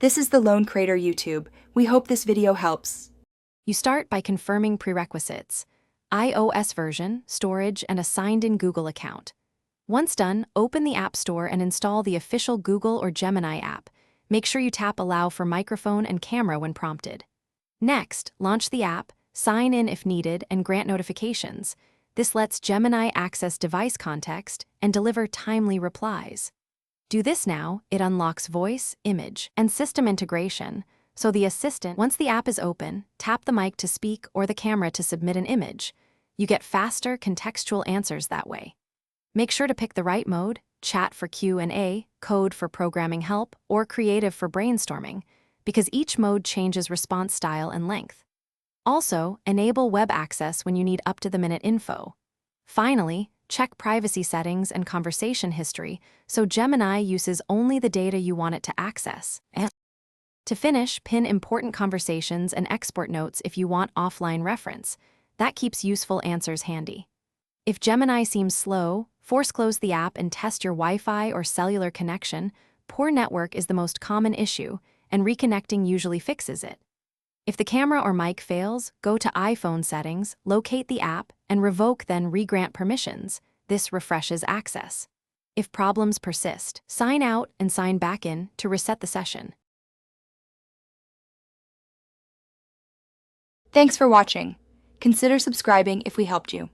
This is the Lone Creator YouTube. We hope this video helps. You start by confirming prerequisites: iOS version, storage, and a signed-in Google account. Once done, open the App Store and install the official Google or Gemini app. Make sure you tap Allow for microphone and camera when prompted. Next, launch the app, sign in if needed, and grant notifications. This lets Gemini access device context and deliver timely replies. Do this now, it unlocks voice, image, and system integration, so the assistant, once the app is open, tap the mic to speak or the camera to submit an image. You get faster, contextual answers that way. Make sure to pick the right mode: chat for Q&A, code for programming help, or creative for brainstorming, because each mode changes response style and length. Also, enable web access when you need up-to-the-minute info. Finally, check privacy settings and conversation history so Gemini uses only the data you want it to access. To finish, pin important conversations and export notes if you want offline reference. That keeps useful answers handy. If Gemini seems slow, force close the app and test your Wi-Fi or cellular connection. Poor network is the most common issue, and reconnecting usually fixes it. If the camera or mic fails, go to iPhone settings, locate the app, and revoke, then re-grant permissions. This refreshes access. If problems persist, sign out and sign back in to reset the session. Thanks for watching. Consider subscribing if we helped you.